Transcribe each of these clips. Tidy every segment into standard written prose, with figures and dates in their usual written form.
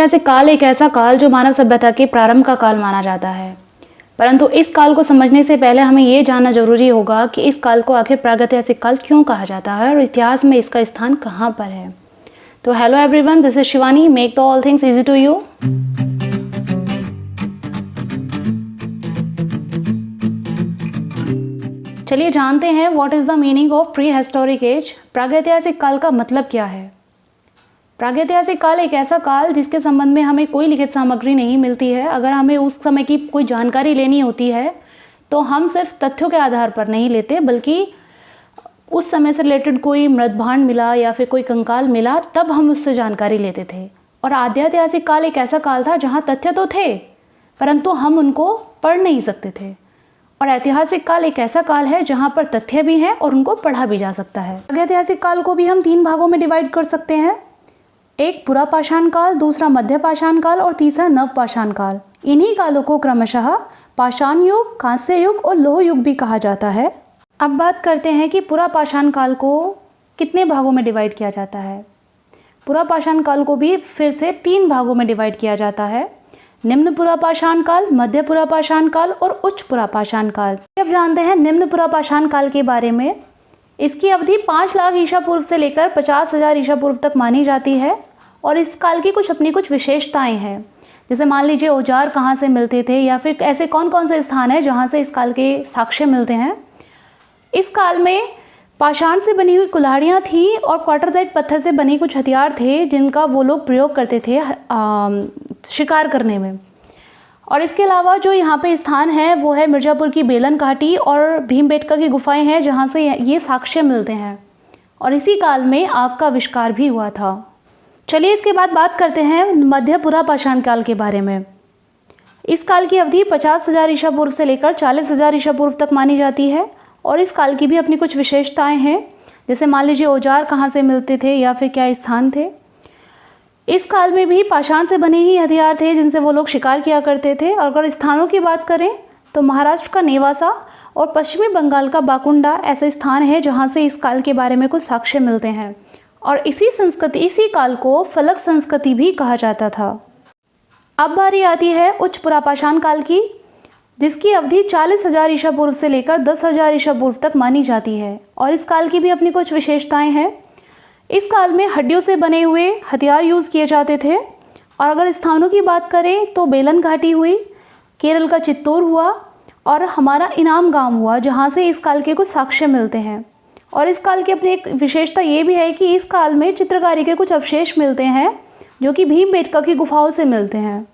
जैसे काल एक ऐसा काल जो मानव सभ्यता के प्रारंभ का काल माना जाता है, परंतु इस काल को समझने से पहले हमें ये जानना जरूरी होगा कि इस काल को आखिर प्रागैतिहासिक काल क्यों कहा जाता है और इतिहास में इसका स्थान कहाँ पर है। तो hello everyone, this is Shivani, make the all things easy to you. चलिए जानते हैं what is the meaning of prehistoric age. प्रागैतिहासिक काल का मतलब क्या है। प्रागैतिहासिक काल एक ऐसा काल जिसके संबंध में हमें कोई लिखित सामग्री नहीं मिलती है। अगर हमें उस समय की कोई जानकारी लेनी होती है तो हम सिर्फ तथ्यों के आधार पर नहीं लेते, बल्कि उस समय से रिलेटेड कोई मृतभांड मिला या फिर कोई कंकाल मिला तब हम उससे जानकारी लेते थे। और आद्यातिहासिक काल एक ऐसा काल था जहाँ तथ्य तो थे परंतु हम उनको पढ़ नहीं सकते थे। और ऐतिहासिक काल एक ऐसा काल है जहाँ पर तथ्य भी हैं और उनको पढ़ा भी जा सकता है। प्रागैतिहासिक काल को भी हम 3 भागों में डिवाइड कर सकते हैं। एक पुरापाषाण काल, दूसरा मध्यपाषाण काल और तीसरा नवपाषाण काल। इन्हीं कालों को क्रमशः पाषाण युग, कांस्य युग और लौह युग भी कहा जाता है। अब बात करते हैं कि पुरापाषाण काल को कितने भागों में डिवाइड किया जाता है। पुरापाषाण काल को भी फिर से 3 भागों में डिवाइड किया जाता है। निम्न पुरापाषाण काल, मध्य पुरापाषाण काल और उच्च पुरापाषाण काल। अब जानते हैं निम्न पुरापाषाण काल के बारे में। इसकी अवधि 5 लाख ईसा पूर्व से लेकर 50,000 ईसा पूर्व तक मानी जाती है। और इस काल की कुछ विशेषताएं हैं। जैसे मान लीजिए औजार कहाँ से मिलते थे या फिर ऐसे कौन कौन से स्थान हैं जहाँ से इस काल के साक्ष्य मिलते हैं। इस काल में पाषाण से बनी हुई कुल्हाड़ियाँ थी और क्वार्टरजाइट पत्थर से बने कुछ हथियार थे जिनका वो लोग प्रयोग करते थे शिकार करने में। और इसके अलावा जो यहाँ पे स्थान है वो है मिर्ज़ापुर की बेलन घाटी और भीमबेटका की गुफाएं हैं जहाँ से ये साक्ष्य मिलते हैं। और इसी काल में आग का आविष्कार भी हुआ था। चलिए इसके बाद बात करते हैं मध्य पुरापाषाण काल के बारे में। इस काल की अवधि 50,000 ईसा पूर्व से लेकर 40,000 ईसा पूर्व तक मानी जाती है। और इस काल की भी अपनी कुछ विशेषताएं हैं। जैसे मान लीजिए औजार कहाँ से मिलते थे या फिर क्या स्थान थे। इस काल में भी पाषाण से बने ही हथियार थे जिनसे वो लोग शिकार किया करते थे। और अगर स्थानों की बात करें तो महाराष्ट्र का नेवासा और पश्चिमी बंगाल का बाकुंडा ऐसे स्थान है जहाँ से इस काल के बारे में कुछ साक्ष्य मिलते हैं। और इसी काल को फलक संस्कृति भी कहा जाता था। अब बारी आती है उच्च पुरापाषाण काल की, जिसकी अवधि 40,000 ईसा पूर्व से लेकर 10,000 ईसा पूर्व तक मानी जाती है। और इस काल की भी अपनी कुछ विशेषताएं हैं। इस काल में हड्डियों से बने हुए हथियार यूज़ किए जाते थे। और अगर स्थानों की बात करें तो बेलन घाटी हुई, केरल का चित्तौड़ हुआ और हमारा इनाम गांव हुआ जहाँ से इस काल के कुछ साक्ष्य मिलते हैं। और इस काल की अपनी एक विशेषता ये भी है कि इस काल में चित्रकारी के कुछ अवशेष मिलते हैं जो कि भीमबेटका की गुफाओं से मिलते हैं।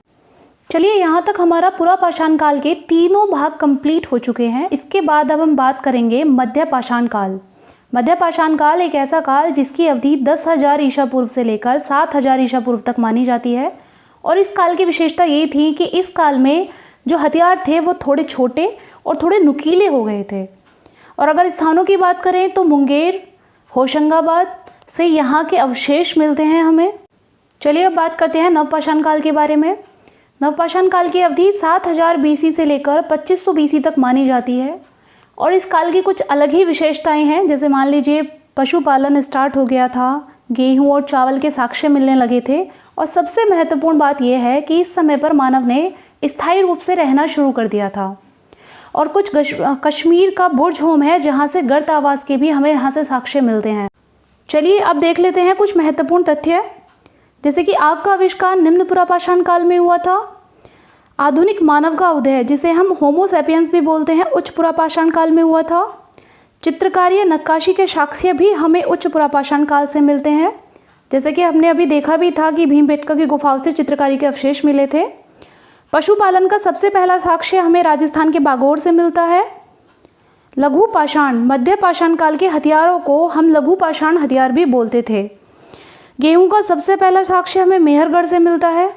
चलिए यहाँ तक हमारा पुरापाषाण काल के 3 भाग कंप्लीट हो चुके हैं। इसके बाद अब हम बात करेंगे मध्यपाषाण काल। मध्यपाषाण काल एक ऐसा काल जिसकी अवधि 10,000 ईसा पूर्व से लेकर 7,000 ईसा पूर्व तक मानी जाती है। और इस काल की विशेषता ये थी कि इस काल में जो हथियार थे वो थोड़े छोटे और थोड़े नुकीले हो गए थे। और अगर स्थानों की बात करें तो मुंगेर, होशंगाबाद से यहाँ के अवशेष मिलते हैं हमें। चलिए अब बात करते हैं नवपाषाण काल के बारे में। नवपाषाण काल की अवधि 7000 BC से लेकर 2500 BC तक मानी जाती है। और इस काल की कुछ अलग ही विशेषताएं हैं। जैसे मान लीजिए पशुपालन स्टार्ट हो गया था, गेहूँ और चावल के साक्ष्य मिलने लगे थे। और सबसे महत्वपूर्ण बात यह है कि इस समय पर मानव ने स्थायी रूप से रहना शुरू कर दिया था। और कुछ कश्मीर का बुर्ज होम है जहाँ से गर्त आवास के भी हमें यहाँ से साक्ष्य मिलते हैं। चलिए अब देख लेते हैं कुछ महत्वपूर्ण तथ्य। जैसे कि आग का आविष्कार निम्न पुरापाषाण काल में हुआ था। आधुनिक मानव का उदय जिसे हम होमो सैपियंस भी बोलते हैं उच्च पुरापाषाण काल में हुआ था। चित्रकारी नक्काशी के साक्ष्य भी हमें उच्च पुरापाषाण काल से मिलते हैं। जैसे कि हमने अभी देखा भी था कि भीमबेटका की गुफाओं से चित्रकारी के अवशेष मिले थे। पशुपालन का सबसे पहला साक्ष्य हमें राजस्थान के बागौर से मिलता है। लघु पाषाण मध्य पाषाण काल के हथियारों को हम लघु पाषाण हथियार भी बोलते थे। गेहूं का सबसे पहला साक्ष्य हमें मेहरगढ़ से मिलता है।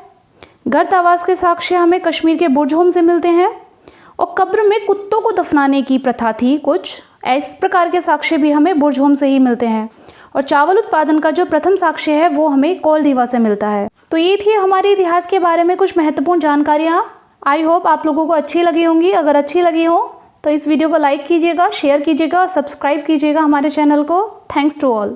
गर्त आवास के साक्ष्य हमें कश्मीर के बुर्ज होम से मिलते हैं। और कब्र में कुत्तों को दफनाने की प्रथा थी, कुछ इस प्रकार के साक्ष्य भी हमें बुर्ज होम से ही मिलते हैं। और चावल उत्पादन का जो प्रथम साक्ष्य है वो हमें कोलधीवा से मिलता है। तो ये थी हमारे इतिहास के बारे में कुछ महत्वपूर्ण जानकारियाँ। आई होप आप लोगों को अच्छी लगी होंगी। अगर अच्छी लगी हो तो इस वीडियो को लाइक कीजिएगा, शेयर कीजिएगा और सब्सक्राइब कीजिएगा हमारे चैनल को। Thanks to all.